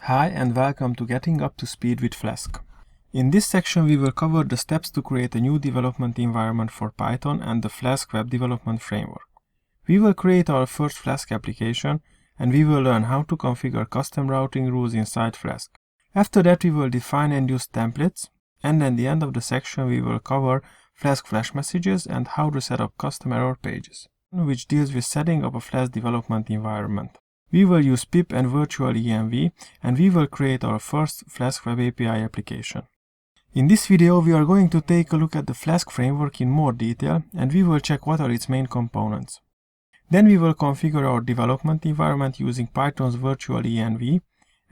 Hi and welcome to Getting Up to Speed with Flask. In this section we will cover the steps to create a new development environment for Python and the Flask web development framework. We will create our first Flask application and we will learn how to configure custom routing rules inside Flask. After that we will define and use templates, and at the end of the section we will cover Flask flash messages and how to set up custom error pages, which deals with setting up a Flask development environment. We will use pip and virtual env, and we will create our first Flask Web API application. In this video, we are going to take a look at the Flask framework in more detail, and we will check what are its main components. Then we will configure our development environment using Python's virtual env,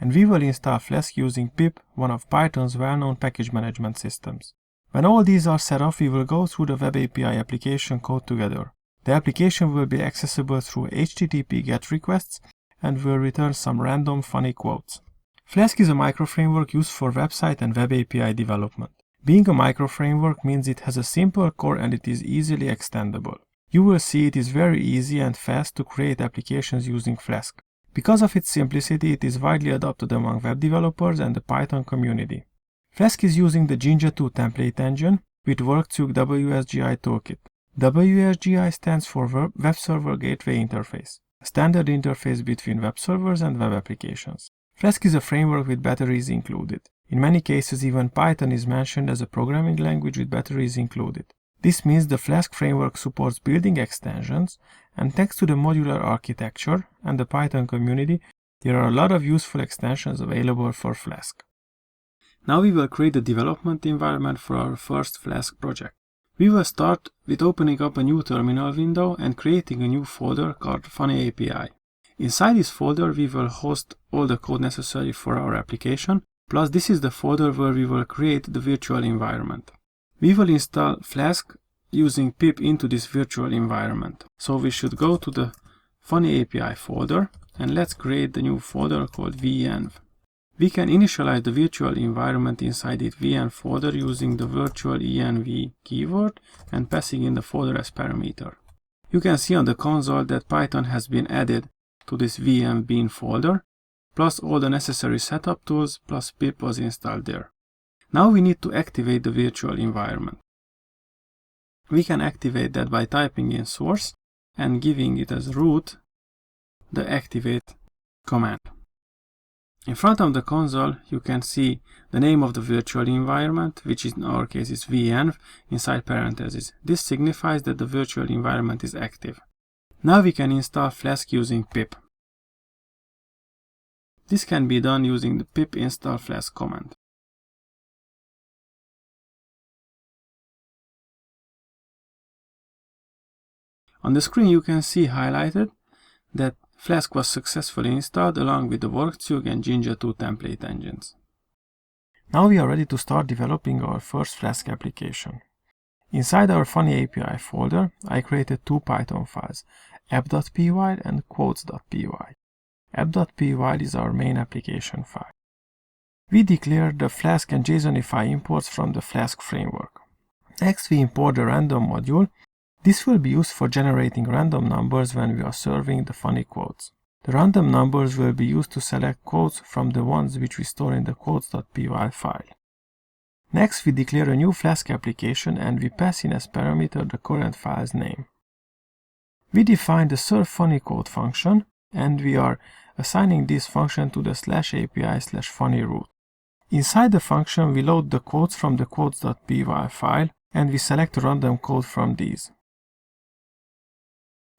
and we will install Flask using pip, one of Python's well-known package management systems. When all these are set up, we will go through the Web API application code together. The application will be accessible through HTTP GET requests and will return some random funny quotes. Flask is a microframework used for website and web API development. Being a microframework means it has a simple core and it is easily extendable. You will see it is very easy and fast to create applications using Flask. Because of its simplicity, it is widely adopted among web developers and the Python community. Flask is using the Jinja 2 template engine with Workzug WSGI toolkit. WSGI stands for Web Server Gateway Interface, a standard interface between web servers and web applications. Flask is a framework with batteries included. In many cases, even Python is mentioned as a programming language with batteries included. This means the Flask framework supports building extensions, and thanks to the modular architecture and the Python community, there are a lot of useful extensions available for Flask. Now we will create the development environment for our first Flask project. We will start with opening up a new terminal window and creating a new folder called Funny API. Inside this folder we will host all the code necessary for our application, plus this is the folder where we will create the virtual environment. We will install Flask using pip into this virtual environment. So we should go to the Funny API folder and let's create the new folder called venv. We can initialize the virtual environment inside its venv folder using the virtual env keyword and passing in the folder as parameter. You can see on the console that Python has been added to this venv bin folder, plus all the necessary setup tools, plus pip was installed there. Now we need to activate the virtual environment. We can activate that by typing in source and giving it as root the activate command. In front of the console, you can see the name of the virtual environment, which in our case is venv, inside parentheses. This signifies that the virtual environment is active. Now we can install Flask using pip. This can be done using the pip install Flask command. On the screen you can see highlighted that Flask was successfully installed along with the Workzug and Jinja 2 template engines. Now we are ready to start developing our first Flask application. Inside our Funny API folder, I created two Python files, app.py and quotes.py. app.py is our main application file. We declare the Flask and JSONify imports from the Flask framework. Next we import the random module. This will be used for generating random numbers when we are serving the funny quotes. The random numbers will be used to select quotes from the ones which we store in the quotes.py file. Next, we declare a new Flask application and we pass in as parameter the current file's name. We define the serve funny quote function and we are assigning this function to the /API/funny root. Inside the function, we load the quotes from the quotes.py file and we select a random quote from these.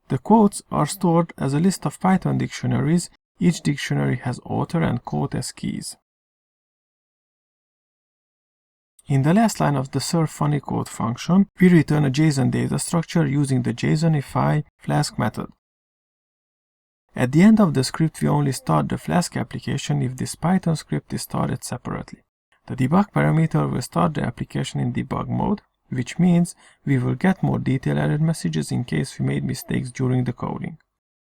The quotes are stored as a list of Python dictionaries. Each dictionary has author and quote as keys. In the last line of the serve funny quote function, we return a JSON data structure using the JSONify Flask method. At the end of the script, we only start the Flask application if this Python script is started separately. The debug parameter will start the application in debug mode, which means we will get more detailed error messages in case we made mistakes during the coding.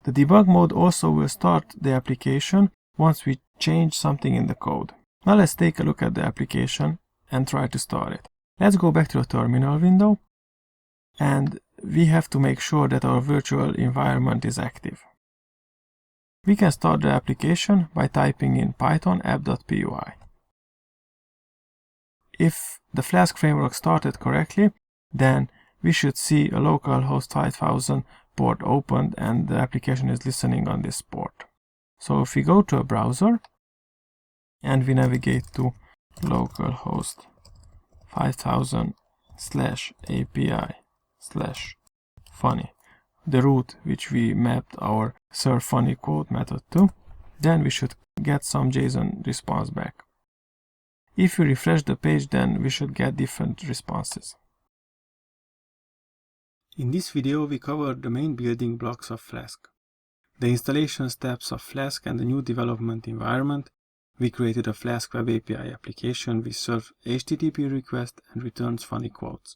The debug mode also will start the application once we change something in the code. Now let's take a look at the application and try to start it. Let's go back to the terminal window and we have to make sure that our virtual environment is active. We can start the application by typing in python app.py. If the Flask framework started correctly, then we should see a localhost 5000 port opened and the application is listening on this port. So if we go to a browser and we navigate to localhost 5000/API/funny, the route which we mapped our serve funny quote method to, then we should get some JSON response back. If we refresh the page, then we should get different responses. In this video, we covered the main building blocks of Flask, the installation steps of Flask and the new development environment. We created a Flask Web API application which serves HTTP requests and returns funny quotes.